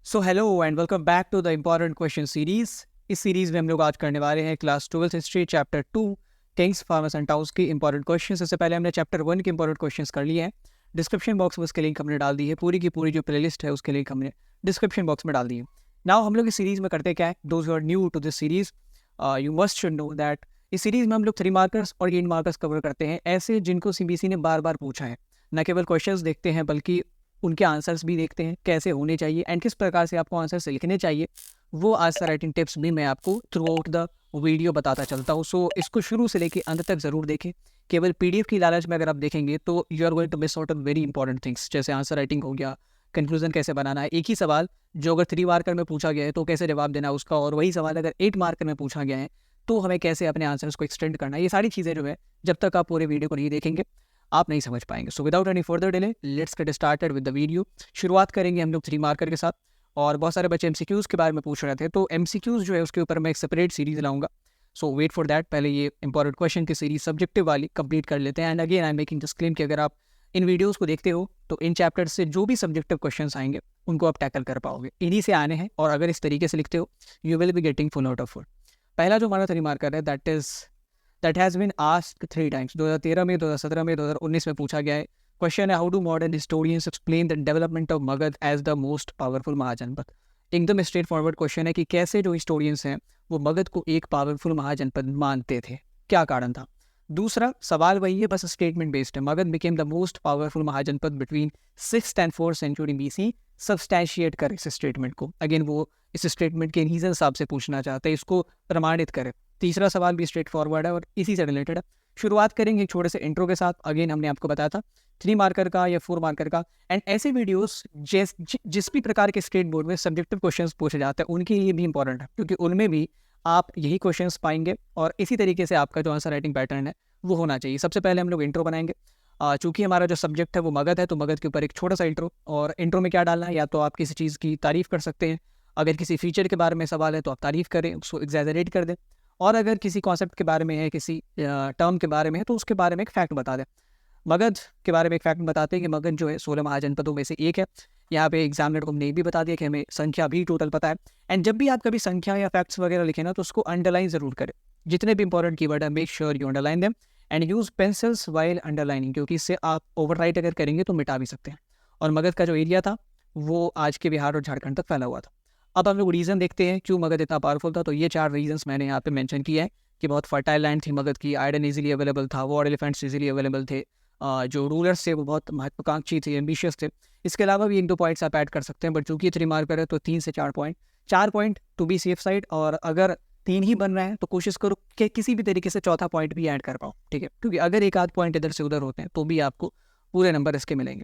So hello and welcome back to the important question series. इस series में हम लोग आज करने वाले हैं class 12th history chapter 2 kings farmers and towns के इंपॉर्टेंट क्वेश्चन। इससे पहले हमने चैप्टर 1 के इंपॉर्टेंट क्वेश्चंस कर लिए हैं। डिस्क्रिप्शन बॉक्स में उसके लिंक हमने डाल दी है, पूरी की पूरी जो प्लेलिस्ट है उसके लिंक हमने डिस्क्रिप्शन बॉक्स में डाल दी है। नाउ हम लोग इस सीरीज में करते क्या है, those are new to this series you must should know that इस सीरीज में हम लोग 3 मार्कर्स और 8 मार्कर्स कवर करते हैं, ऐसे जिनको सीबीएसई ने बार बार पूछा है। न केवल क्वेश्चंस देखते हैं बल्कि उनके आंसर्स भी देखते हैं कैसे होने चाहिए एंड किस प्रकार से आपको आंसर्स लिखने चाहिए। वो आंसर राइटिंग टिप्स भी मैं आपको थ्रू आउट द वीडियो बताता चलता हूँ। सो इसको शुरू से लेकर अंत तक ज़रूर देखें। केवल पीडीएफ की लालच में अगर आप देखेंगे तो you are going to miss out on very important things, जैसे आंसर राइटिंग हो गया, कंक्लूजन कैसे बनाना है। एक ही सवाल जो अगर 3 मार्कर में पूछा गया है तो कैसे जवाब देना है उसका, और वही सवाल अगर 8 मार्कर में पूछा गया है तो हमें कैसे अपने आंसर्स को एक्सटेंड करना है। ये सारी चीज़ें जो है जब तक आप पूरे वीडियो को नहीं देखेंगे आप नहीं समझ पाएंगे। So without any further delay let's get started with the video. शुरुआत करेंगे हम लोग 3 मार्कर के साथ। और बहुत सारे बच्चे एमसीक्यूज़ के बारे में पूछ रहे थे, तो एमसीक्यूज़ जो है उसके ऊपर मैं एक सेपरेट सीरीज लाऊंगा। सो वेट फॉर दैट। पहले ये इंपॉर्टेंट क्वेश्चन की सीरीज सब्जेक्टिव वाली कंप्लीट कर लेते हैं। And again I am making this claim कि अगर आप इन वीडियोज़ को देखते हो तो इन चैप्टर से जो भी सब्जेक्टिव क्वेश्चन आएंगे उनको आप टैकल कर पाओगे, इन्हीं से आने हैं। और अगर इस तरीके से लिखते हो you will be getting full out of full. पहला जो हमारा 3 मार्कर है that has been asked 3 times. 2013 में, 2017 में, 2019 में पूछा गया है। क्वेश्चन है, how do modern historians explain the development of Magadha as the most powerful mahajanapada. एकदम स्ट्रेट फॉरवर्ड क्वेश्चन है कि कैसे जो हिस्टोरियंस हैं वो मगध को एक पावरफुल महाजनपद मानते थे, क्या कारण था। दूसरा सवाल वही है, बस स्टेटमेंट बेस्ड है। Magadha became the most powerful mahajanapada between 6th and 4th century BC. Substantiate करे इस स्टेटमेंट को। अगेन वो इस स्टेटमेंट के रीजन आपसे पूछना चाहते हैं, इसको प्रमाणित करे। तीसरा सवाल भी स्ट्रेट फॉरवर्ड है और इसी से रिलेटेड है। शुरुआत करेंगे एक छोटे से इंट्रो के साथ। अगेन हमने आपको बताया था 3 मार्कर का या 4 मार्कर का। एंड ऐसे वीडियोस जिस भी प्रकार के स्टेट बोर्ड में सब्जेक्टिव क्वेश्चंस पूछे जाते हैं उनके लिए भी इंपॉर्टेंट है, क्योंकि उनमें भी आप यही क्वेश्चंस पाएंगे और इसी तरीके से आपका जो आंसर राइटिंग पैटर्न है वो होना चाहिए। सबसे पहले हम लोग इंट्रो बनाएंगे। चूंकि हमारा जो सब्जेक्ट है वो मगध है तो मगध के ऊपर एक छोटा सा इंट्रो। और इंट्रो में क्या डालना है, या तो आप किसी चीज़ की तारीफ कर सकते हैं, अगर किसी फीचर के बारे में सवाल है तो आप तारीफ करें, उसको एग्जैजरेट कर दें, और अगर किसी कॉन्सेप्ट के बारे में है, किसी टर्म के बारे में है तो उसके बारे में एक फैक्ट बता दें। मगध के बारे में एक फैक्ट बताते हैं कि मगध जो है 16 महाजनपदों में से एक है। यहाँ पे एग्जामिनर को हमने ये भी बता दिया कि हमें संख्या भी टोटल पता है। एंड जब भी आप कभी संख्या या फैक्ट्स वगैरह लिखें ना तो उसको अंडरलाइन जरूर करें। जितने भी इंपॉर्टेंट कीवर्ड है make sure you underline them and use pencils while underlining, क्योंकि इससे आप ओवरराइट अगर करेंगे तो मिटा भी सकते हैं। और मगध का जो एरिया था वो आज के बिहार और झारखंड तक फैला हुआ था। अब हम लोग रीज़न देखते हैं क्यों मगध इतना पावरफुल था। तो ये 4 रीजंस मैंने यहाँ पे मेंशन किया है कि बहुत फर्टाइल लैंड थी मगध की, आयरन इजीली अवेलेबल था, वॉर एलिफेंट्स इजीली अवेलेबल थे, जो रूलर्स थे वो बहुत महत्वाकांक्षी थे, एम्बिशियस थे। इसके अलावा भी 1-2 पॉइंट्स आप ऐड कर सकते हैं, बट चूंकि 3 मार्कर है तो 3 से 4 point, 4 point to be safe side. और अगर 3 ही बन रहा है तो कोशिश करो कि किसी भी तरीके से चौथा पॉइंट भी ऐड कर पाओ, ठीक है, क्योंकि अगर एक आध पॉइंट इधर से उधर होते हैं तो भी आपको पूरे नंबर इसके मिलेंगे।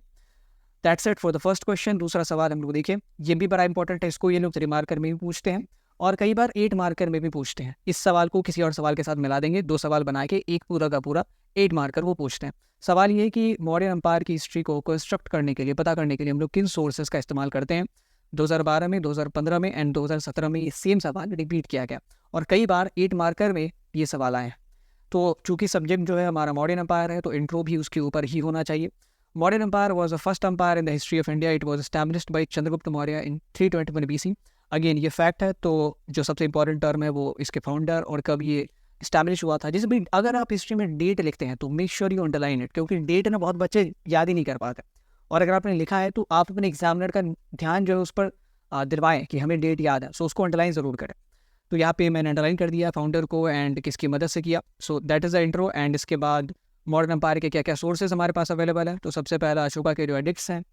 That's it for the first question. दूसरा सवाल हम लोग देखें, ये भी बड़ा इंपॉर्टेंट है, इसको ये लोग 3 मार्कर में भी पूछते हैं और कई बार 8 मार्कर में भी पूछते हैं। इस सवाल को किसी और सवाल के साथ मिला देंगे, 2 सवाल बना के एक पूरा का पूरा 8 मार्कर वो पूछते हैं। सवाल ये है कि मॉडर्न एम्पायर की हिस्ट्री को कंस्ट्रक्ट करने के लिए, पता करने के लिए हम लोग किन सोर्सेज का इस्तेमाल करते हैं। 2012 में, 2015 में एंड 2017 में ये सेम सवाल रिपीट किया गया और कई बार 8 मार्कर में ये सवाल आए हैं। तो चूंकि सब्जेक्ट जो है हमारा मॉडर्न एम्पायर है तो इंट्रो भी उसके ऊपर ही होना चाहिए। Modern empire was the first empire in the history of India. It was established by Chandragupta Maurya in 321 BC. Again ये फैक्ट है, तो जो सबसे इंपॉर्टेंट टर्म है वो इसके फाउंडर और कब ये इस्टेब्लिश हुआ था। जिस भी अगर आप हिस्ट्री में डेट लिखते हैं तो make sure you underline it, क्योंकि डेट ना बहुत बच्चे याद ही नहीं कर पाते। और अगर आपने लिखा है तो आप अपने एग्जामिनर का ध्यान जो है उस पर दिलवाएं कि हमें डेट याद है, सो उसको अंडरलाइन ज़रूर करें। तो यहाँ पे मैंने अंडरलाइन कर दिया फाउंडर को एंड किसकी मदद से किया। So that is the intro. And इसके बाद मॉडर्न एम्पायर के क्या क्या सोर्सेज हमारे पास अवेलेबल है। तो सबसे पहला अशोका के जो एडिक्ट्स हैं,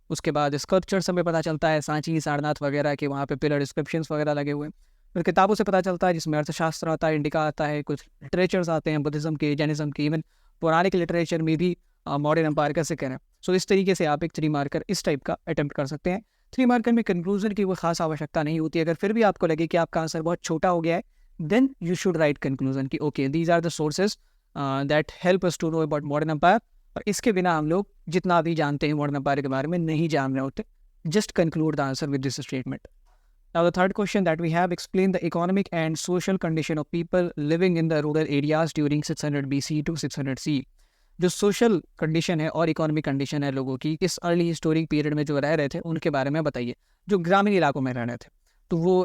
उसके बाद स्कल्पचर्स हमें पता चलता है, सांची, सारनाथ वगैरह के वहाँ पे पिलर डिस्क्रिप्शंस वगैरह लगे हुए हैं। फिर किताबों से पता चलता है जिसमें अर्थशास्त्र आता है, इंडिका आता है, कुछ लिटरेचर्स आते हैं बुद्धिज़्म के, जैनिज्म के, इवन पौराणिक लिटरेचर में भी मॉडर्न एम्पायर का जिक्र है। सो इस तरीके से आप एक 3 मार्कर इस टाइप का अटैम्प्ट कर सकते हैं। 3 मार्कर में कंक्लूजन की कोई खास आवश्यकता नहीं होती। अगर फिर भी आपको लगे कि आपका आंसर बहुत छोटा हो गया है then you should write conclusion कि okay these are the sources that help us to know about modern empire. और इसके बिना हम लोग जितना भी जानते हैं मॉडर्न एम्पायर के बारे में नहीं जान रहे होते। Just conclude the answer with this statement. Now the third question that we have, explain the economic and social condition of people living in the rural areas during 600 BC to 600 CE. जो social condition है और economic condition है लोगों की इस early historic period में जो रह रहे थे उनके बारे में बताइए। जो ग्रामीण इलाकों में रह रहे थे तो वो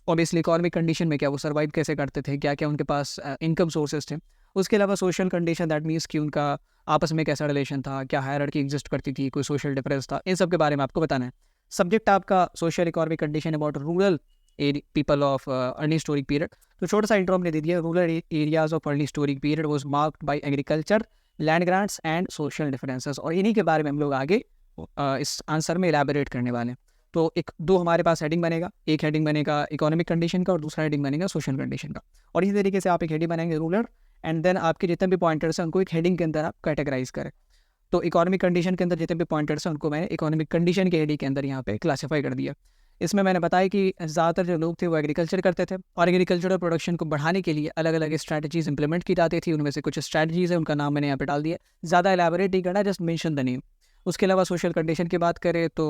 ऑब्वियसली इकोनॉमिक कंडीशन में क्या वो सर्वाइव कैसे करते थे, क्या क्या उनके पास इनकम सोर्सेज थे। उसके अलावा सोशल कंडीशन दैट मीन्स कि उनका आपस में कैसा रिलेशन था, क्या हायरार्की एग्जिस्ट करती थी, कोई सोशल डिफरेंस था, इन सब के बारे में आपको बताना है। सब्जेक्ट आपका social economic condition about rural people of early historic period. तो छोटा सा इंट्रो हमने दे दिया। Rural areas of early historic period was marked by agriculture, land grants and social differences. और इन्हीं के बारे में हम लोग आगे इस आंसर में इलेबोरेट करने वाले हैं। तो एक दो हमारे पास हेडिंग बनेगा, एक हेडिंग बनेगा इकोनॉमिक कंडीशन का और दूसरा हेडिंग बनेगा सोशल कंडीशन का। और इसी तरीके से आप एक हेडिंग बनाएंगे रूरल, एंड देन आपके जितने भी पॉइंटर्स हैं उनको एक हेडिंग के अंदर आप कैटेगराइज करें। तो इकोनॉमिक कंडीशन के अंदर जितने भी पॉइंटर्स हैं उनको मैंने इकोनॉमिक कंडीशन के हेडिंग के अंदर यहाँ पे क्लासीफाई कर दिया। इसमें मैंने बताया कि ज़्यादातर जो लोग थे वो एग्रीकल्चर करते थे और एग्रीकल्चरल प्रोडक्शन को बढ़ाने के लिए अलग अलग स्ट्रैटेजीज इंप्लीमेंट की जाती थी। उनमें से कुछ स्ट्रैटेजीज है, उनका नाम मैंने यहाँ पे डाल दिया, ज़्यादा एलैबोरेट नहीं करना, जस्ट मेंशन द नेम। उसके अलावा सोशल कंडीशन की बात करें तो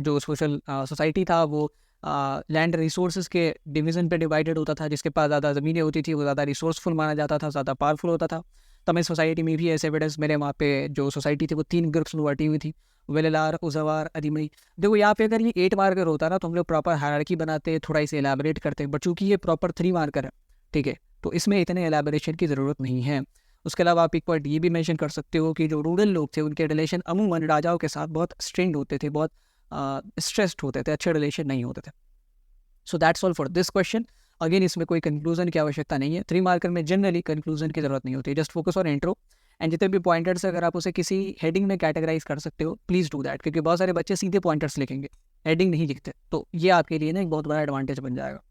जो सोशल सोसाइटी था वो लैंड रिसोर्सेज के डिवीज़न पे डिवाइडेड होता था। जिसके पास ज़्यादा ज़मीनें होती थी वो ज़्यादा रिसोर्सफुल माना जाता था, ज़्यादा पावरफुल होता था। तमिल सोसाइटी में भी ऐसे एविडेंस मेरे वहाँ पे जो सोसाइटी थी वो 3 ग्रुप्स में बांटी हुई थी, वेलेलार, उजावार, अदीमई। देखो यहाँ पे अगर ये 8 मार्कर होता ना तो हम लोग प्रॉपर हायरार्की बनाते, थोड़ा इसे एलैबोरेट करते, बट चूंकि ये प्रॉपर 3 मार्कर है, ठीक है, तो इसमें इतने एलैबोरेशन की ज़रूरत नहीं है। उसके अलावा आप एक पॉइंट ये भी मेंशन कर सकते हो कि जो रूरल लोग थे उनके रिलेशन अमूमन राजाओं के साथ बहुत स्ट्रेंड होते थे, बहुत स्ट्रेस्ड होते थे, अच्छे रिलेशन नहीं होते थे। सो that's all for this question. Again इसमें कोई कंक्लूजन की आवश्यकता नहीं है। 3 मार्कर में जनरली कंक्लूजन की जरूरत नहीं होती, just focus on intro and जितने भी पॉइंटर्स अगर आप उसे किसी हेडिंग में कैटेगराइज कर सकते हो प्लीज़ डू दैट, क्योंकि बहुत सारे बच्चे सीधे पॉइंटर्स लिखेंगे, हेडिंग नहीं लिखते, तो ये आपके लिए ना एक बहुत बड़ा एडवांटेज बन जाएगा।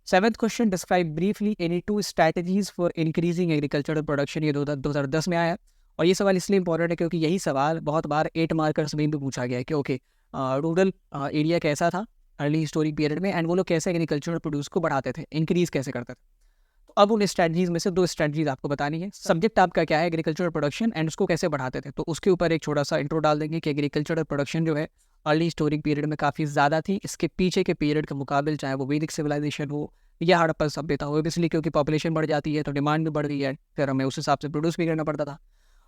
7th question, describe briefly any 2 strategies for increasing agricultural production. ये 2010 में आया है और ये सवाल इसलिए इंपॉर्टेंट है क्योंकि यही सवाल बहुत बार 8 मार्कर्स में भी पूछा गया है कि ओके रूरल एरिया कैसा था अर्ली हिस्टोरिक पीरियड में एंड वो लोग कैसे एग्रीकल्चरल प्रोड्यूस को बढ़ाते थे, इंक्रीज कैसे करते थे। तो अब उन स्ट्रैटेजीज में से 2 स्ट्रैटेजीज आपको बतानी है। सब्जेक्ट आपका क्या है, एग्रीकल्चरल प्रोडक्शन, एंड उसको कैसे बढ़ाते थे, तो उसके ऊपर एक छोटा सा इंट्रो डाल देंगे कि एग्रीकल्चरल प्रोडक्शन जो है अर्ली हिस्टोरिक पीरियड में काफ़ी ज़्यादा थी इसके पीछे के पीरियड के मुकाबले, चाहे वो वैदिक सिविलाइजेशन हो या हड़प्पन सभ्यता हो। इसलिए क्योंकि पॉपुलेशन बढ़ जाती है तो डिमांड भी बढ़ गई है, फिर हमें उस हिसाब से प्रोड्यूस भी करना पड़ता था।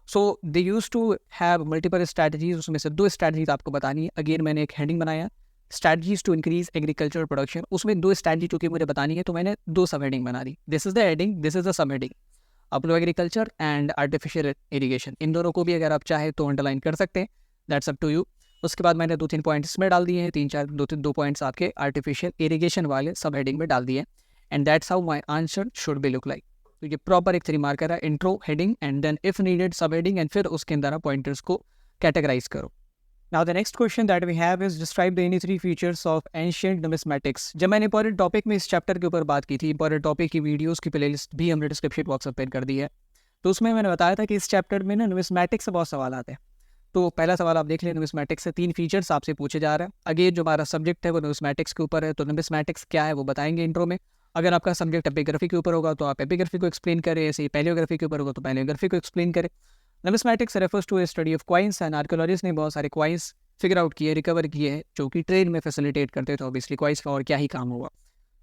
So they use to have multiple strategies, उसमें से 2 स्ट्रैटेजीज आपको बतानी है। अगेन मैंने एक हेडिंग बनाया strategies to increase agriculture production, उसमें 2 स्ट्रैटेजी चूंकि मुझे बतानी है तो मैंने 2 सब हेडिंग बना दी। This is the heading, this is the sub heading. आप लोग एग्रीकल्चर एंड आर्टिफिशियल इरीगेशन इन दोनों को भी अगर आप चाहे तो अंडरलाइन कर सकते हैं, दैट्स अप टू यू। उसके बाद मैंने 2-3 पॉइंट्स में डाल दिए हैं, 2 पॉइंट्स आपके आर्टिफिशियल इरीगेशन वाले सब हेडिंग में डाल दिए, and that's how my answer should be look like. तो ये प्रॉपर एक 3 मार्कर है, intro, heading and then if needed sub heading, एंड फिर उसके अंदर आप पॉइंटर्स को कैटेगराइज करो। Now the next question that we have is describe the any 3 features of ancient numismatics। जब मैंने इंपॉर्टेंट टॉपिक में इस चैप्टर के ऊपर बात की थी, इंपॉर्टेंट टॉपिक की वीडियोस की प्लेलिस्ट भी हमने डिस्क्रिप्शन बॉक्स में पिन कर दी है, तो उसमें मैंने बताया था कि इस चैप्टर में ना नुमिस्मैटिक्स से बहुत सवाल आते हैं। तो पहला सवाल आप देख लें, नुमिस्मैटिक्स से 3 फीचर्स आपसे पूछे जा रहे हैं। अगेन जो हमारा सब्जेक्ट है वो नुमिस्मैटिक्स के ऊपर है, तो नुमिस्मैटिक्स क्या है वो बताएंगे इंट्रो में। अगर आपका सब्जेक्ट एपिग्राफी के ऊपर होगा तो आप एपिग्राफी को एक्सप्लेन करें, ऐसे ही पैलियोग्राफी के ऊपर होगा तो पैलियोग्राफी को एक्सप्लेन करें। Numismatics refers to a study of coins and archaeologist ने बहुत सारे कॉइन्स फिगर आउट किए, रिकवर किए हैं जो कि ट्रेड में फैसिलिटेट करते थे। ऑब्वियसली कॉइन्स का और क्या ही काम होगा।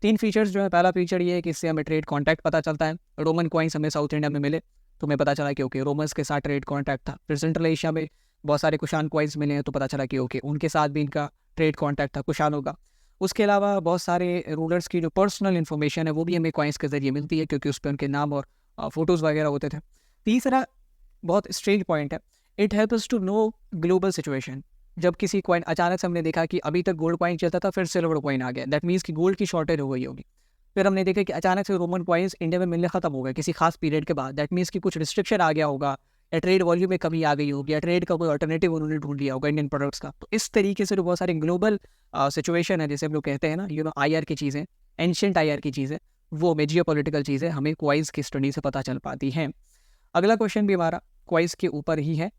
3 फीचर्स जो है, पहला फीचर ये है कि इससे हमें ट्रेड कॉन्टैक्ट पता चलता है। रोमन कॉइन्स हमें साउथ इंडिया में मिले तो हमें पता चला कि ओके रोमन्स के साथ ट्रेड कॉन्टैक्ट था। फिर सेंट्रल एशिया में बहुत सारे कुशान कॉइन्स मिले हैं तो पता चला कि ओके उनके साथ भी इनका ट्रेड कॉन्टैक्ट था कुशानों का। उसके अलावा बहुत सारे रूलर्स की जो पर्सनल इन्फॉर्मेशन है वो भी हमें कॉइन्स के जरिए मिलती है क्योंकि उस पर उनके नाम और फोटोज़ वगैरह होते थे। तीसरा बहुत स्ट्रेंज पॉइंट है, it helps to know global situation. जब किसी कॉइन अचानक से हमने देखा कि अभी तक गोल्ड कॉइन चलता था फिर सिल्वर कॉइन आ गया, दैट मीन्स कि गोल्ड की शॉर्टेज हो गई होगी। फिर हमने देखा कि अचानक से रोमन कॉइन्स इंडिया में मिलने खत्म हो गए किसी खास पीरियड के बाद, दैट मीन्स कि कुछ रिस्ट्रिक्शन आ गया होगा या ट्रेड वॉल्यूम में कमी आ गई होगी या ट्रेड का कोई अल्टरनेटिव उन्होंने ढूंढ लिया होगा इंडियन प्रोडक्ट्स का। तो इस तरीके से जो बहुत सारे ग्लोबल सिचुएशन है, जैसे हम लोग कहते हैं ना IR की चीज़ें, एंशिएंट IR की चीज़ें, वो में जियोपॉलिटिकल चीज़ें हमें कॉइन्स की स्टडी से पता चल पाती हैं। अगला क्वेश्चन भी हमारा कॉइन्स के ऊपर ही है।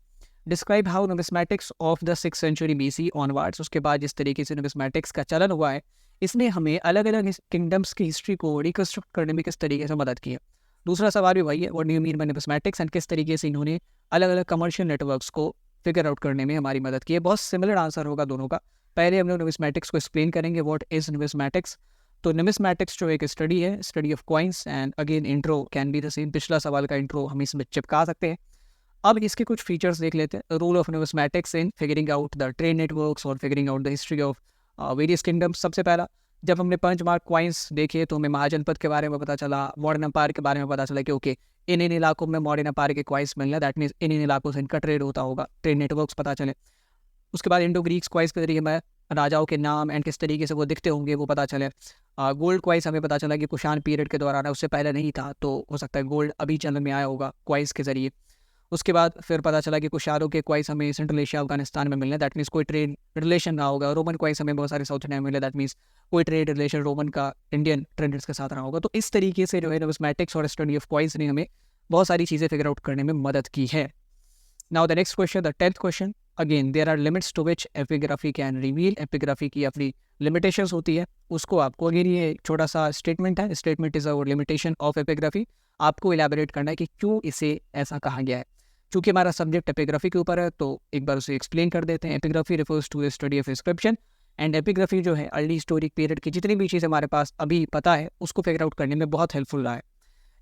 Describe how numismatics of the 6th century BC onwards, उसके बाद जिस तरीके से नुमिस्मैटिक्स का चलन हुआ है इसने हमें अलग अलग किंगडम्स की हिस्ट्री को रिकन्स्ट्रक्ट करने में किस तरीके से मदद की है। दूसरा सवाल भी वही है, what do you mean by numismatics, and किस तरीके से इन्होंने अलग अलग कमर्शियल नेटवर्क्स को फिगर आउट करने में हमारी मदद की है। बहुत सिमिलर आंसर होगा दोनों का। पहले हम लोग नुमिस्मैटिक्स को एक्सप्लेन करेंगे, व्हाट इज नुमिस्मैटिक्स। तो नुमिस्मैटिक्स जो एक स्टडी है, study of coins, and again intro can be the same. पिछला सवाल का इंट्रो हम इसमें चिपका सकते हैं। अब इसके कुछ फीचर्स देख लेते हैं। Role of numismatics in figuring out the trade networks और figuring out the history of various kingdoms. सबसे पहला, जब हमने 5 मार्क क्वाइंस देखे तो हमें महाजनपद के बारे में पता चला, मॉडर्न एम्पायर के बारे में पता चला कि ओके इन इलाकों में मॉडर्न एम्पायर के क्वाइंस मिलना, दैट मीन्स इन इलाकों से इनका ट्रेड होता होगा, ट्रेड नेटवर्क्स पता चले। उसके बाद इंडो ग्रीक्स क्वाइस के जरिए मैं राजाओं के नाम एंड किस तरीके से वो दिखते होंगे वो पता चले। गोल्ड क्वाइस हमें पता चला कि कुषाण पीरियड के दौरान है, उससे पहले नहीं था, तो हो सकता है गोल्ड अभी चलन में आया होगा क्वाइस के जरिए। उसके बाद फिर पता चला कि कुशारों के क्वाइस हमें सेंट्रल एशिया अफगानिस्तान में मिलने, दैट मीन्स कोई ट्रेड रिलेशन रहा होगा। रोमन क्वाइस हमें बहुत सारे साउथ इंडिया में मिले, दैट मीन्स कोई ट्रेड रिलेशन रोमन का इंडियन ट्रेडर्स के साथ रहा होगा। तो इस तरीके से जो है न्यूमिस्मैटिक्स और स्टडी ऑफ क्वाइस ने हमें बहुत सारी चीज़ें फिगर आउट करने में मदद की है। Now the next question, the 10th question, again there are limits to which epigraphy can reveal. Epigraphy की अपनी लिमिटेशंस होती है, उसको आपको, अगेन ये छोटा सा स्टेटमेंट है, statement is our limitation of epigraphy. आपको इलेबोरेट करना है कि क्यों इसे ऐसा कहा गया है। चूँकि हमारा सब्जेक्ट एपिग्राफी के ऊपर है तो एक बार उसे एक्सप्लेन कर देते हैं। Epigraphy refers to the study of inscription and epigraphy जो है अर्ली हिस्टोरिक पीरियड की जितनी भी चीज़ हमारे पास अभी पता है उसको फिगर आउट करने में बहुत हेल्पफुल रहा है।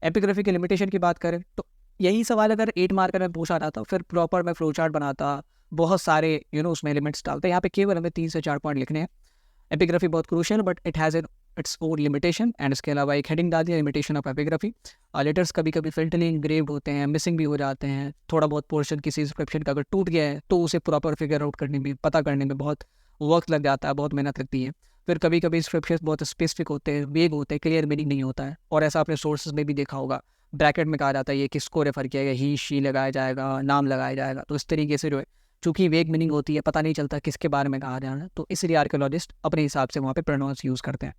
एपिग्राफी की लिमिटेशन की बात करें तो यही सवाल अगर 8 मार्कर में पूछा जाता फिर प्रॉपर मैं फ्लो चार्ट बनाता, बहुत सारे उसमें एलिमेंट्स डालते। यहाँ पे केवल हमें 3 से 4 पॉइंट लिखने हैं। एपिग्राफी बहुत crucial but it has its own limitation and इसके अलावा एक हेडिंग डाल दिया, लिमिटेशन ऑफ एपिग्राफी। लेटर्स कभी कभी फिल्टरली इंग्रेव्ड होते हैं, मिसिंग भी हो जाते हैं, थोड़ा बहुत पोर्शन किसी इंस्क्रिप्शन का अगर टूट गया है तो उसे प्रॉपर फिगर आउट करने में, पता करने में बहुत वक्त लग जाता है, बहुत मेहनत लगती है। फिर कभी कभी इंस्क्रिप्शन बहुत स्पेसिफिक होते हैं, वेग होते हैं, क्लियर मीनिंग नहीं होता है, और ऐसा आपने सोर्सेज में भी देखा होगा, ब्रैकेट में कहा जाता है ये किसको रेफर किया गया, ही शी लगाया जाएगा, नाम लगाया जाएगा। तो इस तरीके से जो है चूँकि वेग मीनिंग होती है, पता नहीं चलता किसके बारे में कहा जाना है, तो इसलिए आर्कियोलॉजिस्ट अपने हिसाब से वहाँ पे प्रोनाउंस यूज़ करते हैं।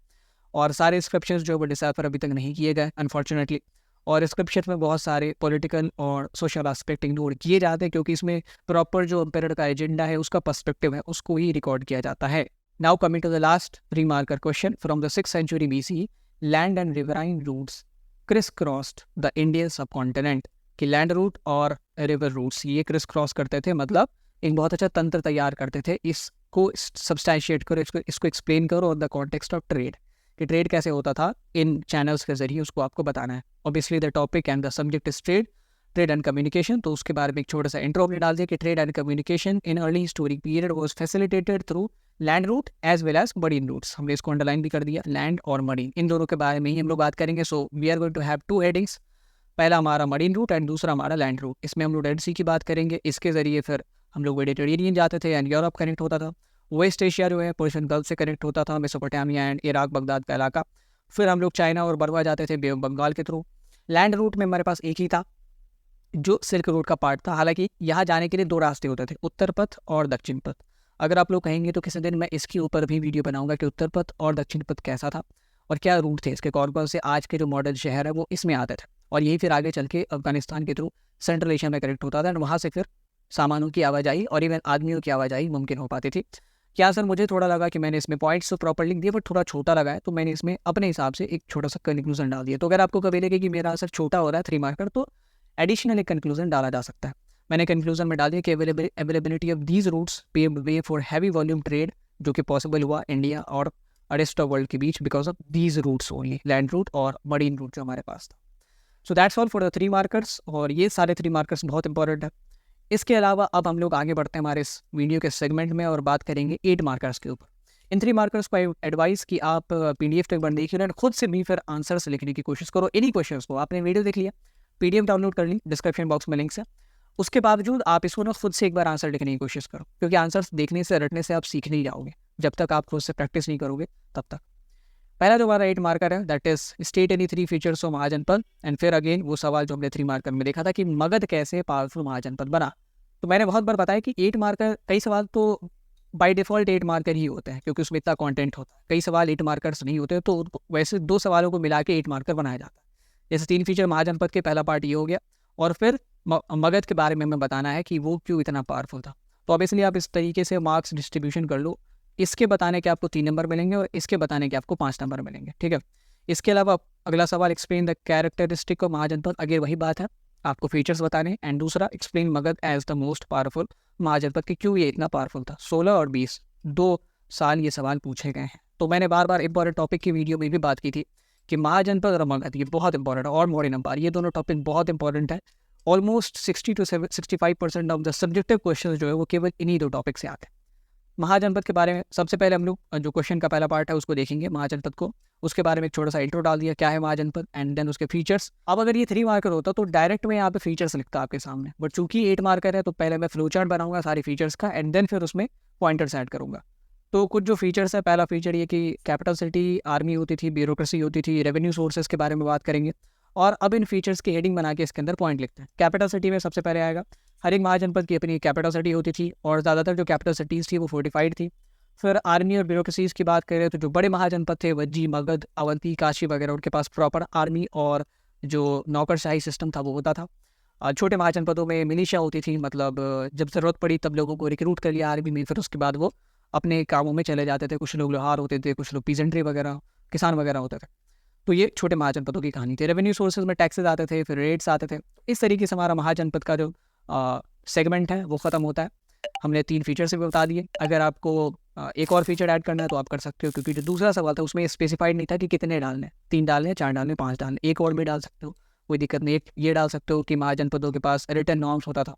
और सारे इंस्क्रिप्शंस जो है वो डिसाइफर अभी तक नहीं किए गए अनफॉर्चुनेटली, और इंस्क्रिप्शन में बहुत सारे पॉलिटिकल और सोशल एस्पेक्ट इग्नोर किए जाते हैं क्योंकि इसमें प्रॉपर जो एम्पायर का एजेंडा है, उसका पर्सपेक्टिव है, उसको ही रिकॉर्ड किया जाता है। Now coming to the last 3 marker question, from the 6th century BC land and riverine routes criss crossed the Indian subcontinent. कि लैंड रूट और रिवर रूट्स ये क्रिस क्रॉस करते थे, मतलब एक बहुत अच्छा तंत्र तैयार करते थे। इसको सब्सटैंशिएट करो, इसको एक्सप्लेन करो on the context of trade, कि ट्रेड कैसे होता था इन चैनल्स के जरिए, उसको आपको बताना है। Obviously the topic and the subject is trade and communication, तो उसके बारे में एक छोटा सा इंट्रो हमने डाल दिया कि trade and communication in early historic period was facilitated through land route as well as marine routes. हमने इसको अंडरलाइन भी कर दिया, लैंड और मरीन, इन दोनों के बारे में ही हम लोग बात करेंगे। So we are going to have 2 headings, पहला हमारा मरीन रूट एंड दूसरा हमारा लैंड रूट। इसमें हम लोग रेड सी की बात करेंगे, इसके जरिए फिर हम लोग मेडिटेरेनियन जाते थे एंड यूरोप कनेक्ट होता था। वेस्ट एशिया जो है पर्शियन गल्फ से कनेक्ट होता था, मेसोपोटामिया एंड इराक बगदाद का इलाका। फिर हम लोग चाइना और बर्मा जाते थे बे ऑफ बंगाल के थ्रू। लैंड रूट में हमारे पास एक ही था जो सिल्क रूट का पार्ट था, हालांकि यहाँ जाने के लिए 2 रास्ते होते थे, उत्तर पथ और दक्षिण पथ। अगर आप लोग कहेंगे तो किसी दिन मैं इसके ऊपर भी वीडियो बनाऊंगा कि उत्तर पथ और दक्षिण पथ कैसा था और क्या रूट थे इसके, कौन कौन से आज के जो मॉडर्न शहर है वो इसमें आते थे, और यही फिर आगे चल के अफगानिस्तान के थ्रू सेंट्रल एशिया में कनेक्ट होता था एंड वहाँ से फिर सामानों की आवाजाही और इवन आदमियों की आवाजाही मुमकिन हो पाती थी। क्या सर, मुझे थोड़ा लगा कि मैंने इसमें पॉइंट्स तो प्रॉपर लिख दिए बट थोड़ा छोटा लगा है, तो मैंने इसमें अपने हिसाब से एक छोटा सा कंक्लूजन डाल दिया। तो अगर आपको कभी लगे कि मेरा आंसर छोटा हो रहा है 3 मार्कर, तो एडिशनल एक कंक्लूजन डाला जा सकता है। मैंने कंक्लूजन में डाल दिया कि availability of these routes paved way for heavy volume trade, जो कि पॉसिबल हुआ इंडिया और रेस्ट ऑफ वर्ल्ड के बीच because of these routes only, land route और मरीन रूट जो हमारे पास था। So that's all for the 3 markers, और ये सारे 3 मार्कर्स बहुत इंपॉर्टेंट है। इसके अलावा अब हम लोग आगे बढ़ते हैं हमारे इस वीडियो के सेगमेंट में और बात करेंगे 8 मार्कर्स के ऊपर। इन 3 मार्कर्स को एडवाइस कि आप PDF तो एक बार देखिए और खुद से भी फिर आंसर्स लिखने की कोशिश करो। इन्हीं क्वेश्चंस को आपने वीडियो देख लिया, PDF डाउनलोड कर ली, डिस्क्रिप्शन बॉक्स में लिंक से, उसके बावजूद आप इसको ना खुद से एक बार आंसर लिखने की कोशिश करो, क्योंकि आंसर्स देखने से रटने से आप सीख नहीं जाओगे जब तक आप खुद से प्रैक्टिस नहीं करोगे तब तक। पहला जो हमारा 8 मार्कर है that is state any 3 features of mahajanapada, and फिर अगेन वो सवाल जो हमने 3 मार्कर में देखा था कि मगध कैसे पावरफुल महाजनपद बना। तो मैंने बहुत बार बताया कि 8 मार्कर, कई सवाल तो बाय डिफ़ॉल्ट 8 मार्कर ही होते हैं क्योंकि उसमें इतना कंटेंट होता है, कई सवाल 8 मार्कर्स नहीं होते, तो वैसे 2 सवालों को मिला के 8 मार्कर बनाया जाता है। जैसे 3 फीचर महाजनपद के पहला पार्ट ये हो गया, और फिर मगध के बारे में हमें बताना है कि वो क्यों इतना पावरफुल था। तो अब इसलिए आप इस तरीके से मार्क्स डिस्ट्रीब्यूशन कर लो, इसके बताने के आपको 3 नंबर मिलेंगे और इसके बताने के आपको 5 नंबर मिलेंगे, ठीक है। इसके अलावा अगला सवाल explain the characteristic of mahajanapada, again वही बात है, आपको फीचर्स बताने, एंड दूसरा explain Magadha as the most powerful mahajanapada कि क्यों ये इतना पावरफुल था। 16 और 20 2 साल ये सवाल पूछे गए हैं। तो मैंने बार बार इंपॉर्टेंट टॉपिक की वीडियो में भी बात की थी कि महाजनपद और मगध ये बहुत इंपॉर्टेंट है, और मौर्य एम्पायर, ये दोनों टॉपिक बहुत इंपॉर्टेंट है almost 60-65% of the subjective question जो है वो केवल इन्हीं 2 टॉपिक से आते हैं। महाजनपद के बारे में सबसे पहले हम लोग जो क्वेश्चन का पहला पार्ट है उसको देखेंगे, महाजनपद को। उसके बारे में एक छोटा सा इंट्रो डाल दिया, क्या है महाजनपद, एंड देन उसके फीचर्स। अब अगर ये 3 मार्कर होता तो डायरेक्ट में यहाँ पे फीचर्स लिखता आपके सामने, बट चूंकि 8 मार्कर है तो पहले मैं फ्लो चार्ट बनाऊंगा सारे फीचर्स का, एंड देन फिर उसमें पॉइंटर्स ऐड करूंगा। तो कुछ जो फीचर्स है, पहला फीचर ये कि कैपिटल सिटी, आर्मी होती थी, ब्यूरोक्रेसी होती थी, रेवेन्यू सोर्सेज के बारे में बात करेंगे, और अब इन फीचर्स की हेडिंग बना के इसके अंदर पॉइंट लिखते हैं। कैपिटल सिटी में सबसे पहले आएगा, हर एक महाजनपद की अपनी कैपिटल सिटी होती थी, और ज़्यादातर जो कैपिटल सिटीज़ थी वो फोर्टिफाइड थी। फिर आर्मी और ब्यूरोक्रेसीज की बात करें तो जो बड़े महाजनपद थे, वज्जी, मगध, अवंती, काशी वगैरह, उनके पास प्रॉपर आर्मी और जो नौकरशाही सिस्टम था वो होता था। छोटे महाजनपदों में मिलिशिया होती थी, मतलब जब ज़रूरत पड़ी तब लोगों को रिक्रूट कर लिया आर्मी में, फिर उसके बाद वो अपने कामों में चले जाते थे। कुछ लोग लोहार होते थे, कुछ लोग पीजेंट्री वगैरह, किसान वगैरह होते थे। तो ये छोटे महाजनपदों की कहानी थी। रेवेन्यू सोर्सेज में टैक्सेस आते थे, फिर रेट्स आते थे। इस तरीके से हमारा महाजनपद का जो सेगमेंट है वो ख़त्म होता है। हमने 3 फीचर्स भी बता दिए। अगर आपको एक और फीचर ऐड करना है तो आप कर सकते हो, क्योंकि जो दूसरा सवाल था उसमें स्पेसिफाइड नहीं था कि कितने डालने हैं, 3 डालने हैं, 4 डालने, 5 डालने, एक और भी डाल सकते हो, कोई दिक्कत नहीं। एक ये डाल सकते हो कि महाजनपदों के पास रिटन नॉर्म्स होता था,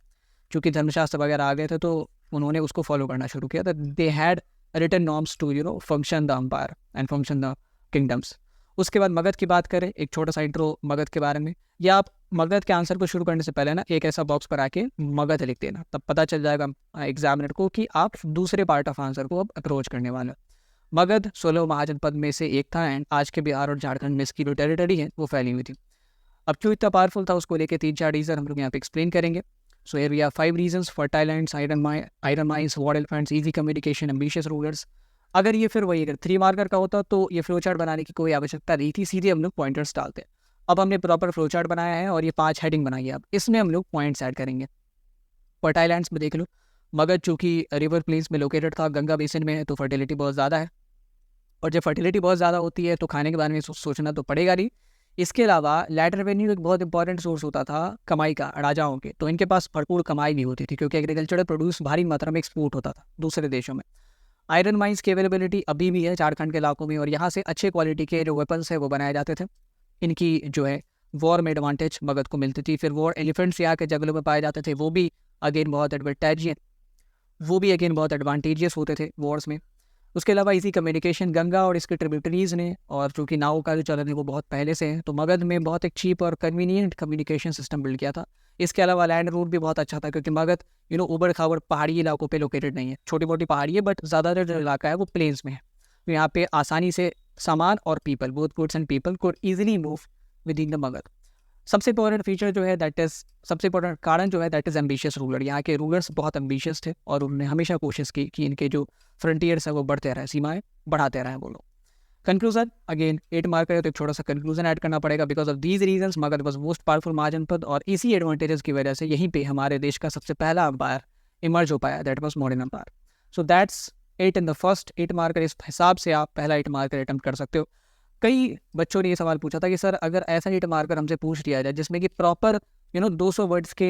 क्योंकि धर्मशास्त्र वगैरह आ गए थे तो उन्होंने उसको फॉलो करना शुरू किया था। They had written norms to function the empire and function the kingdoms. उसके बाद मगध की बात करें, एक छोटा सा इंट्रो मगध के बारे में, या आप मगध के आंसर को शुरू करने से पहले ना एक ऐसा बॉक्स पर आके मगध लिख देना, तब पता चल जाएगा एग्जामिनर को कि आप दूसरे पार्ट ऑफ आंसर को अब अप्रोच करने वाले हो। मगध 16 महाजनपद में से एक था, एंड आज के बिहार और झारखंड में इसकी जो टेरिटरी है वो फैली हुई थी। अब क्यों इतना पावरफुल था उसको लेके 3-4 रीजन हम लोग यहाँ पे एक्सप्लेन करेंगे। So here we have 5 reasons: fertile lands, iron mines, war elephants, easy communication, ambitious rulers. अगर ये फिर वही अगर 3 मार्कर का होता तो ये फ्लो चार्ट बनाने की कोई आवश्यकता नहीं थी, सीधे हम लोग पॉइंटर्स डालते। अब हमने प्रॉपर फ्लो चार्ट बनाया है और ये 5 हेडिंग बनाई है, अब इसमें हम लोग पॉइंट्स ऐड करेंगे। फर्टाइल लैंड्स में देख लो, मगध चूँकि रिवर प्लेन्स में लोकेटेड था, गंगा बेसिन में है, तो फर्टिलिटी बहुत ज़्यादा है, और जब फर्टिलिटी बहुत ज़्यादा होती है तो खाने के बारे में सोचना तो पड़ेगा नहीं। इसके अलावा लैंड रेवेन्यू एक बहुत इंपॉर्टेंट सोर्स होता था कमाई का राजाओं के, तो इनके पास भरपूर कमाई भी होती थी, क्योंकि एग्रीकल्चरल प्रोड्यूस भारी मात्रा में एक्सपोर्ट होता था दूसरे देशों में। आयरन माइंस की अवेलेबिलिटी अभी भी है झारखंड के इलाकों में, और यहाँ से अच्छे क्वालिटी के जो वेपन्स है वो बनाए जाते थे। इनकी जो है वॉर में एडवांटेज मगध को मिलती थी। फिर वॉर एलिफेंट्स यहाँ के जंगलों में पाए जाते थे, वो भी अगेन बहुत एडवांटेजियस होते थे वॉर्स में। उसके अलावा इसी कम्युनिकेशन गंगा और इसके ट्रिब्यूटरीज ने, और चूँकि नाव का जो चलन है वो बहुत पहले से है, तो मगध में बहुत एक चीप और कन्वीनियंट कम्युनिकेशन सिस्टम बिल्ड किया था। इसके अलावा लैंड रूट भी बहुत अच्छा था, क्योंकि मगध ऊबड़ खाबड़ पहाड़ी इलाकों पे लोकेटेड नहीं है, छोटी मोटी पहाड़ी है, बट ज़्यादातर जो इलाका है वो प्लेन्स में है, तो यहाँ पे आसानी से सामान और people, both goods and people, could easily move with in the Magadh. सबसे इंपॉर्टेंट फीचर जो है सबसे इंपॉर्टेंट कारण जो है दैट इज़ एम्बिशियस रूलर। यहाँ के रूलर्स बहुत एम्बिशियस थे, और उन्होंने हमेशा कोशिश की कि इनके जो फ्रंटियर्स है वो बढ़ते रहे, सीमाएं बढ़ाते रहे वो लोग। कंक्लूजन, अगेन 8 मार्कर है तो एक छोटा सा कंक्लूजन ऐड करना पड़ेगा। Because of these reasons Magadha was most powerful mahajanapada, और इसी एडवांटेजेस की वजह से यहीं पे हमारे देश का सबसे पहला अम्पायर इमर्ज हो पाया, that was modern empire. So that's 8 in the first 8 marker. इस हिसाब से आप पहला 8 मार्कर अटेम्प्ट कर सकते हो। कई बच्चों ने ये सवाल पूछा था कि सर अगर ऐसा 8 मार्कर हमसे पूछ लिया जाए जिसमें कि प्रॉपर 200 वर्ड्स के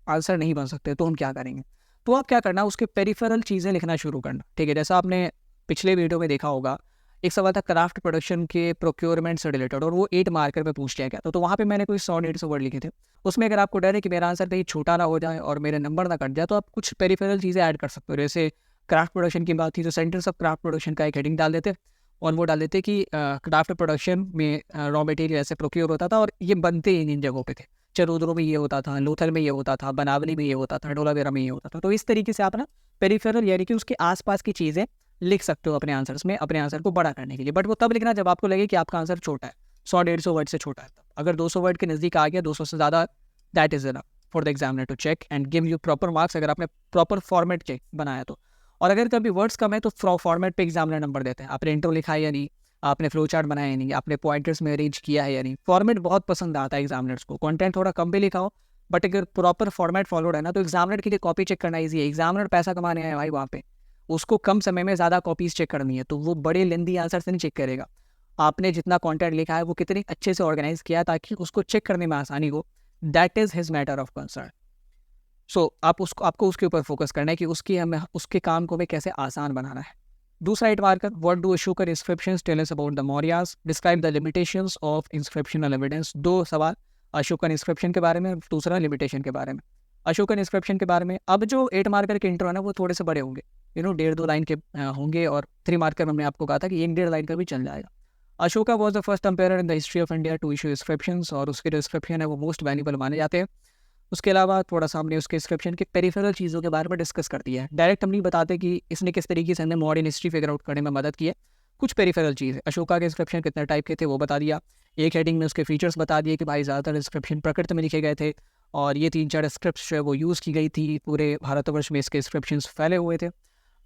आंसर नहीं बन सकते, तो हम क्या करेंगे? तो आप क्या करना, उसके पेरिफेरल चीज़ें लिखना शुरू करना, ठीक है। जैसा आपने पिछले वीडियो में देखा होगा, एक सवाल था क्राफ्ट प्रोडक्शन के प्रोक्योरमेंट से रिलेटेड, और वो 8 मार्कर पे पूछ लिया गया, तो वहाँ पे मैंने कोई 100-150 वर्ड लिखे थे। उसमें अगर आपको डर है कि मेरा आंसर कहीं छोटा ना हो जाए और मेरे नंबर ना कट जाए, तो आप कुछ पेरिफेरल चीज़ें ऐड कर सकते हो। जैसे क्राफ्ट प्रोडक्शन की बात थी तो सेंटर्स ऑफ क्राफ्ट प्रोडक्शन का एक हेडिंग डाल देते, और वो डाल देते कि क्राफ्ट प्रोडक्शन में रॉ मटेरियल ऐसे प्रोक्योर होता था, और ये बनते इन जगहों पे थे। चरोदरों में ये होता था, लोथल में ये होता था, बनावली में ये होता था, डोलावेरा में ये होता था। तो इस तरीके से आप ना पेरिफेरल यानी कि उसके आसपास की चीज़ें लिख सकते हो अपने आंसर्स में, अपने आंसर को बड़ा करने के लिए। बट वो तब लिखना जब आपको लगे कि आपका आंसर छोटा है, 100-150 वर्ड से छोटा है। अगर 200 वर्ड के नज़दीक आ गया, 200 से ज़्यादा, that is enough for the examiner to check and give you proper marks, अगर आपने प्रॉपर फॉर्मेट चेक बनाया तो। और अगर कभी वर्ड्स कम है तो फॉर्मेट पे एग्जामिनर नंबर देते हैं, आपने इंट्रो लिखा है या नहीं, आपने फ्लो चार्ट बनाया या नहीं, आपने पॉइंटर्स में अरेंज किया है या नहीं। फॉर्मेट बहुत पसंद आता है एग्जामिनर्स को, कंटेंट थोड़ा कम भी लिखा हो, बट अगर प्रॉपर फॉर्मेट फॉलोड है ना, तो एग्जामिनर के लिए कॉपी चेक करना ईजी है। एग्जामिनर पैसा कमाने आया भाई, वहाँ पे उसको कम समय में ज़्यादा कॉपीज चेक करनी है, तो वो बड़े लेंदी आंसर से नहीं चेक करेगा। आपने जितना कंटेंट लिखा है वो कितने अच्छे से ऑर्गेनाइज किया ताकि उसको चेक करने में आसानी हो, that is his matter of concern. So आपको उसके ऊपर फोकस करना है कि उसके काम को भी कैसे आसान बनाना है। दूसरा 8 marker, what do Ashokan inscriptions tell us about the Mauryas, describe the limitations of inscriptional evidence. 2 सवाल, अशोकन इंस्क्रिप्शन के बारे में, दूसरा लिमिटेशन के बारे में। अशोकन इंस्क्रिप्शन के बारे में, अब जो 8 मार्कर के इंट्रो है ना वो थोड़े से बड़े होंगे, 1.5-2 लाइन के होंगे, और 3 मार्कर में हमने आपको कहा था कि 1-1.5 लाइन का भी चल जाएगा। Ashoka was the first empire in the history of India to issue inscriptions, और उसके जो इंस्क्रिप्शन है वो मोस्ट वैल्यूबल माने जाते हैं। उसके अलावा थोड़ा सा हमने उसके इंस्क्रिप्शन के पेरिफेरल चीज़ों के बारे में डिस्कस कर दिया है। डायरेक्ट हम नहीं बताते कि इसने किस तरीके से हमने मॉडर्न हिस्ट्री फिगर आउट करने में मदद की है। कुछ पेरिफेरल चीज़ है, अशोका के इंस्क्रिप्शन कितने टाइप के थे वो बता दिया, एक हेडिंग में उसके फीचर्स बता दिए कि भाई ज़्यादातर इंस्क्रिप्शन प्रकृति में लिखे गए थे, और ये 3-4 स्क्रिप्ट्स जो है वो यूज़ की गई थी, पूरे भारतवर्ष में इसके इंस्क्रिप्शंस फैले हुए थे।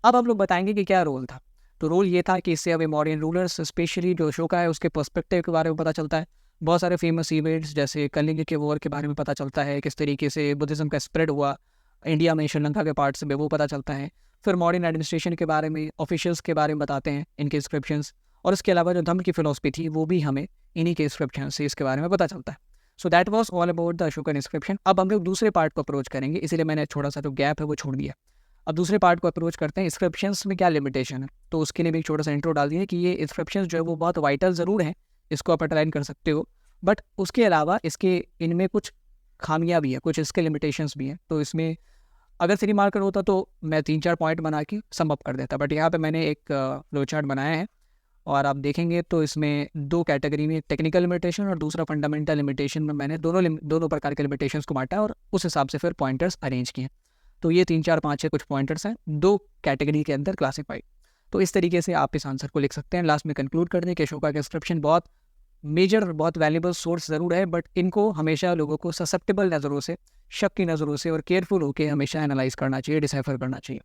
अब हम लोग बताएंगे कि क्या रोल था। तो रोल ये था कि इससे हमें मॉडर्न रूलर्स, स्पेशली जो अशोका है उसके पर्सपेक्टिव के बारे में पता चलता है। बहुत सारे फेमस इवेंट्स जैसे कलिंग के वॉर के बारे में पता चलता है, किस तरीके से बुद्धिज़्म का स्प्रेड हुआ इंडिया में, श्रीलंका के पार्ट्स में, वो पता चलता है। फिर मॉडर्न एडमिनिस्ट्रेशन के बारे में, ऑफिशियल्स के बारे में बताते हैं इनके इंस्क्रिप्शंस, और इसके अलावा जो धम्म की फिलॉसफी थी वो भी हमें इन्हीं के इंस्क्रिप्शन से इसके बारे में पता चलता है। So that was all about the Ashokan inscription. अब हम लोग दूसरे पार्ट को अप्रोच करेंगे, इसीलिए मैंने थोड़ा सा जो गैप है वो छोड़ दिया। अब दूसरे पार्ट को अप्रोच करते हैं, इंस्क्रिप्शंस में क्या लिमिटेशन है। तो उसके लिए भी एक छोटा सा इंट्रो डाल दिया कि ये इंस्क्रिप्शंस जो है वो बहुत वाइटल ज़रूर हैं, इसको आप अंडरलाइन कर सकते हो, बट उसके अलावा इसके इनमें कुछ खामियां भी है, कुछ इसके लिमिटेशंस भी हैं। तो इसमें अगर 3 मार्कर होता तो मैं 3-4 पॉइंट बना के सम अप कर देता, बट यहाँ पे मैंने एक फ्लो चार्ट बनाया है, और आप देखेंगे तो इसमें 2 कैटेगरी में, टेक्निकल लिमिटेशन और दूसरा फंडामेंटल लिमिटेशन में मैंने दोनों प्रकार के लिमिटेशंस को बांटा और उस हिसाब से फिर पॉइंटर्स अरेंज किए। तो ये 3-4-5-6 कुछ पॉइंटर्स हैं, 2 कैटेगरी के अंदर क्लासीफाइड। तो इस तरीके से आप इस आंसर को लिख सकते हैं। लास्ट में कंक्लूड कर दें कि अशोका का इंस्क्रिप्शन बहुत मेजर, बहुत वैल्यूबल सोर्स ज़रूर है, बट इनको हमेशा लोगों को ससेप्टेबल नज़रों से, शक की नज़रों से और केयरफुल होकर हमेशा एनालाइज करना चाहिए, डिसाइफर करना चाहिए।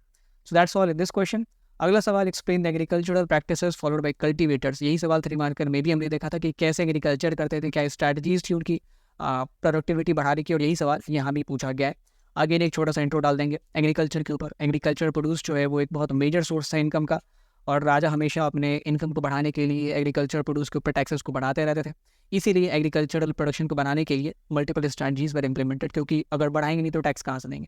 सो that's all in this question. अगला सवाल, explain the agricultural practices followed by cultivators. यही सवाल 3 मार्कर में भी हमने देखा था कि कैसे एग्रीकल्चर करते थे, क्या स्ट्रैटेजीज थी उनकी प्रोडक्टिविटी बढ़ाने की, और यही सवाल यहाँ भी पूछा गया है। आगे एक छोटा सा इंट्रो डाल देंगे एग्रीकल्चर के ऊपर। एग्रीकल्चर प्रोड्यूस जो है वो एक बहुत मेजर सोर्स है इनकम का, और राजा हमेशा अपने इनकम को बढ़ाने के लिए एग्रीकल्चर प्रोड्यूस के ऊपर टैक्सेस को बढ़ाते रहते थे। इसीलिए एग्रीकल्चरल प्रोडक्शन को बनाने के लिए मल्टीपल स्ट्रैटेजीज वर इम्प्लीमेंटेड, क्योंकि अगर बढ़ाएंगे नहीं तो टैक्स कहाँ से देंगे।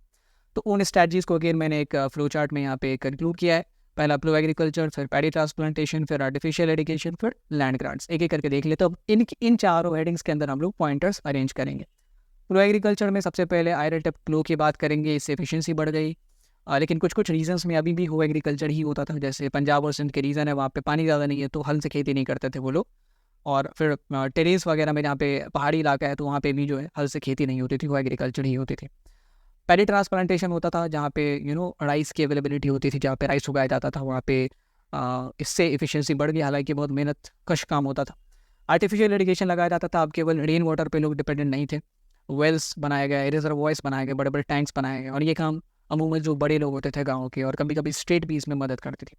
तो उन स्ट्रैटेजीज को अगेन मैंने एक फ्लो चार्ट में यहाँ पे कंक्लूड किया है। पहला प्लो एग्रीकल्चर, फिर पैडी ट्रांसप्लांटेशन, फिर आर्टिफिशियल इरिगेशन, फिर लैंड ग्रांट्स। एक एक करके देख लेते हो। इन चारों हेडिंग्स के अंदर हम लोग पॉइंटर्स अरेंज करेंगे। प्लो एग्रीकल्चर में सबसे पहले आयरन टिप प्लो की बात करेंगे, इससे एफिशिएंसी बढ़ गई, लेकिन कुछ रीजन्स में अभी भी हो एग्रीकल्चर ही होता था। जैसे पंजाब और सिंध के रीज़न है, वहाँ पे पानी ज़्यादा नहीं है तो हल से खेती नहीं करते थे वो लोग। और फिर टेरेस वगैरह में जहाँ पे पहाड़ी इलाका है तो वहाँ पे भी जो है हल से खेती नहीं होती थी, वो एग्रीकल्चर ही होती थी। पैडी ट्रांसप्लांटेशन होता था जहाँ पे राइस की अवेलेबिलिटी होती थी, जहाँ पे राइस उगाया जाता था, वहाँ पे इससे एफिशिएंसी बढ़ गई, हालांकि बहुत मेहनत कश काम होता था। आर्टिफिशियल इरिगेशन लगाया जाता था, अब केवल रेन वाटर पे लोग डिपेंडेंट नहीं थे, वेल्स बनाए गए, रिजर्वॉयर्स बनाए गए, बड़े बड़े टैंक्स बनाए गए, और ये काम अमूमन जो बड़े लोग होते थे गाँव के, और कभी कभी स्टेट भी इसमें मदद करती थी।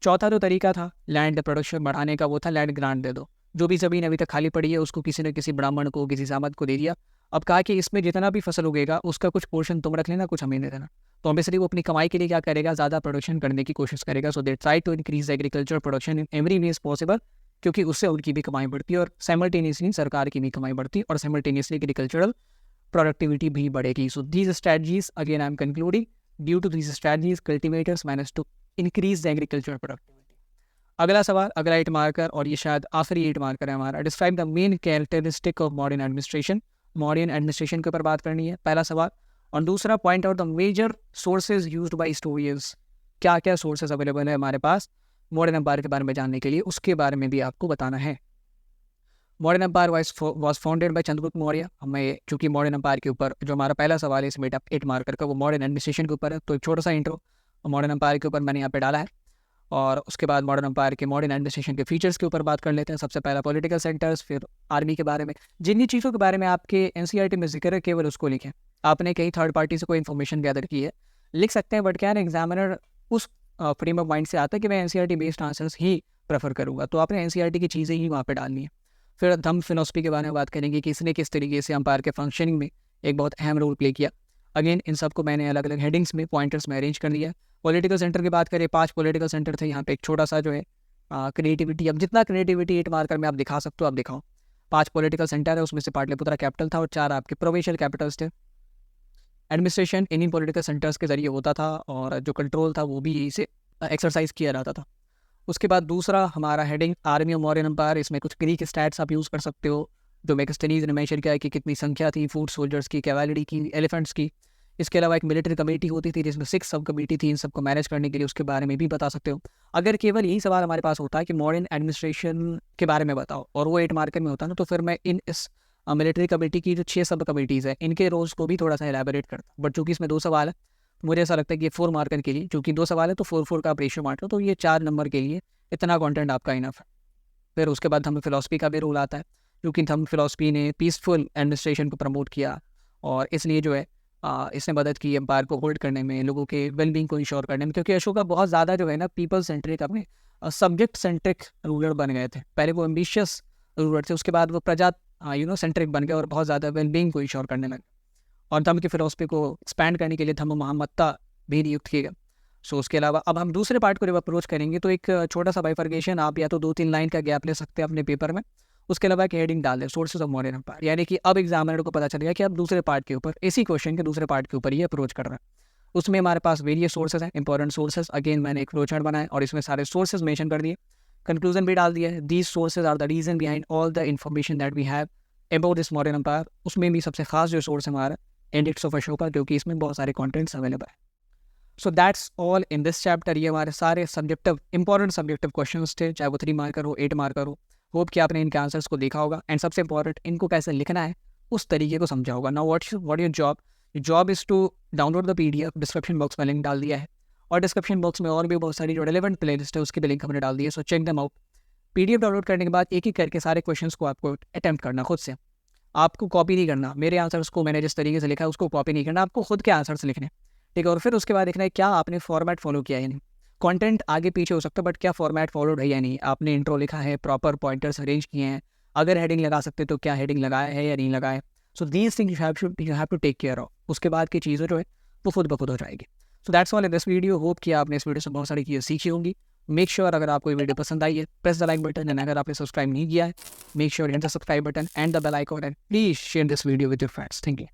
चौथा जो तरीका था लैंड प्रोडक्शन बढ़ाने का, वो था लैंड ग्रांट दे दो। जो भी ज़मीन अभी तक खाली पड़ी है उसको किसी न किसी ब्राह्मण को, किसी सामंत को दे दिया। अब कहा कि इसमें जितना भी फसल उगेगा उसका कुछ पोर्शन तुम रख लेना, कुछ हमें दे देना। तो ऑब्वियसली वो अपनी कमाई के लिए क्या करेगा, ज़्यादा प्रोडक्शन करने की कोशिश करेगा। So they try to increase agriculture production in every way is possible, क्योंकि उससे उनकी भी कमाई बढ़ती है और साइमल्टेनियसली सरकार की भी कमाई बढ़ती है और साइमल्टेनियसली एग्रीकल्चरल प्रोडक्टिविटी भी बढ़ेगी। So these strategies again I am concluding, due to these strategies cultivators manage to increase the agriculture productivity. अगला सवाल, अगला 8 मार्कर, और ये शायद आखिरी 8 मार्कर है हमारा। Describe the main characteristic of modern administration. Modern administration के ऊपर बात करनी है, पहला सवाल। और दूसरा, point out the major sources used by historians. क्या क्या सोर्सेज अवेलेबल है हमारे पास मॉडर्न एम्पायर के बारे में जानने के लिए, उसके बारे में भी आपको बताना है। Modern empire was founded by Chandragupta Maurya. हमें चूंकि मॉडर्न एम्पायर के ऊपर जो हमारा पहला सवाल है इसमें 8 मार्कर का, वो मॉडर्न एडमिनिस्ट्रेशन के ऊपर है, तो एक छोटा सा इंट्रो मॉडर्न एम्पायर के ऊपर मैंने यहाँ पे डाला है। और उसके बाद मॉडर्न एम्पायर के मॉडर्न एडमिनिस्ट्रेशन के फीचर्स के ऊपर बात कर लेते हैं। सबसे पहला पॉलिटिकल सेंटर्स, फिर आर्मी के बारे में। जिन चीज़ों के बारे में आपके एनसीईआरटी में जिक्र है केवल उसको लिखें। आपने कहीं थर्ड पार्टी से कोई इन्फॉर्मेशन गैदर की है लिख सकते हैं, बट क्या है, एग्जामिनर उस फ्रेम ऑफ माइंड से आता है कि मैं एनसीईआरटी बेस्ड आंसर्स ही प्रेफर करूँगा, तो आपने एनसीईआरटी की चीज़ें ही वहाँ पर डालनी है। फिर धम्म फिलॉसफी के बारे में बात करेंगे कि इसने किस तरीके से एम्पायर के फंक्शनिंग में एक बहुत अहम रोल प्ले किया। अगेन इन सबको मैंने अलग अलग हेडिंग्स में, पॉइंटर्स में अरेंज कर दिया। पॉलिटिकल सेंटर की बात करें, 5 पॉलिटिकल सेंटर थे। यहाँ पे एक छोटा सा जो है क्रिएटिविटी, अब जितना क्रिएटिविटी 8 मार्कर में आप दिखा सकते हो आप दिखाओ। 5 पॉलिटिकल सेंटर है, उसमें से पाटलिपुत्रा कैपिटल था और 4 आपके प्रोविंशियल कैपिटल्स थे। एडमिनिस्ट्रेशन इन्हीं पॉलिटिकल सेंटर्स के जरिए होता था और जो कंट्रोल था वो भी यही से एक्सरसाइज किया जाता था। उसके बाद दूसरा हमारा heading army of modern empire, इसमें कुछ ग्रीक स्टैट्स आप यूज़ कर सकते हो, जो मैकस्टनीज ने मेंशन किया है कि कितनी संख्या थी फूड सोल्जर्स की, कैवालरी की, एलिफेंट्स की। इसके अलावा एक मिलिट्री कमेटी होती थी जिसमें 6 सब कमेटी थी इन सबको मैनेज करने के लिए, उसके बारे में भी बता सकते हो। अगर केवल यही सवाल हमारे पास होता है कि मॉडर्न एडमिनिस्ट्रेशन के बारे में बताओ और वो 8 मार्कर में होता ना, तो फिर मैं इस मिलिट्री कमेटी की जो 6 सब कमेटीज़ है इनके रोल्स को भी थोड़ा सा एलैबोरेट करता। बट चूंकि इसमें 2 सवाल है, मुझे ऐसा लगता है कि ये 4 मार्कर के लिए, चूंकि 2 सवाल है तो 4-4 का आप रेशियो बांट लो, तो ये 4 नंबर के लिए इतना कंटेंट आपका इनफ है। फिर उसके बाद हमें फिलॉसफी का भी रोल आता है, क्योंकि हम फिलॉसफी ने पीसफुल एडमिनिस्ट्रेशन को प्रमोट किया और इसलिए जो है इसने मदद की एम्पायर को होल्ड करने में, लोगों के वेलबींग को इंश्योर करने में। क्योंकि अशोका बहुत ज़्यादा जो है ना पीपल सेंट्रिक, अपने सब्जेक्ट सेंट्रिक रूलर बन गए थे। पहले वो एम्बिशियस रूलर थे, उसके बाद वो प्रजा सेंट्रिक बन गए और बहुत ज़्यादा वेलबींग को इंश्योर करने लगे। और धम्म की फिलॉसफी को एक्सपैंड करने के लिए धम्म महामत्ता भी नियुक्त किए गए। सो उसके अलावा अब हम दूसरे पार्ट को जब अप्रोच करेंगे तो एक छोटा सा बाइफर्केशन, आप या तो 2-3 लाइन का गैप ले सकते हैं अपने पेपर में। उसके अलावा एक हेडिंग डाल दें, सोर्सेज ऑफ मॉडर्न एम्पायर, यानी कि अब एग्जामिनर को पता चलेगा कि आप दूसरे पार्ट के ऊपर, इसी क्वेश्चन के दूसरे पार्ट के ऊपर ये अप्रोच कर रहे हैं। उसमें हमारे पास वेरियस सोर्सेज हैं, इंपॉर्टेंट सोर्सेज। अगेन मैंने एक फ्लो चार्ट बनाया और इसमें सारे सोर्सेज मेंशन कर दिए, कंक्लूजन भी डाल दिया है। These sources are the reason behind all the information that we have about this modern empire. उसमें भी सबसे खास जो सोर्स है हमारा एडिक्ट्स ऑफ अशोका, क्योंकि इसमें बहुत सारे कॉन्टेंट्स अवेलेबल है। सो that's all in this chapter. ये हमारे सारे सब्जेक्टिव इंपॉर्टेंट सब्जेक्टिव क्वेश्चंस थे, चाहे वो 3 मार्कर हो, 8 मार्कर हो। होप कि आपने इनके आंसर्स को देखा होगा एंड सबसे इंपॉर्टेंट इनको कैसे लिखना है उस तरीके को समझा होगा। Now what your job? Job is to download the PDF, description box में लिंक डाल दिया है और डिस्क्रिप्शन बॉक्स में और भी बहुत सारी जो रेलेवेंट प्लेलिस्ट है उसकी भी लिंक हमने डाल दी है। So check them out. PDF download करने के बाद एक एक करके सारे क्वेश्चंस को आपको अटेम्प्ट करना खुद से, आपको कॉपी नहीं करना। मेरे आंसर्स को मैंने जिस तरीके से लिखा है उसको कॉपी नहीं करना, आपको खुद के आंसर्स लिखने, ठीक है। और फिर उसके बाद देखना है क्या आपने फॉर्मेट फॉलो किया है या नहीं। कंटेंट आगे पीछे हो सकता है बट क्या फॉर्मेट फॉलोड है या नहीं, आपने इंट्रो लिखा है, प्रॉपर पॉइंटर्स अरेंज किए हैं, अगर हेडिंग लगा सकते तो क्या हेडिंग लगाया है या नहीं लगाया। So these things you have to take care of. उसके बाद की चीज़ें जो है वो खुद ब खुद हो जाएगी। सो that's all in this video. Hope कि आपने इस वीडियो से बहुत सारी चीज़ें सीखी होंगी। मेक श्योर अगर आपको ये वीडियो पसंद आई है, press the like button, and अगर आपने सब्सक्राइब नहीं किया है, make sure hit the subscribe button and the bell icon, and please share this video with your friends. Thank you.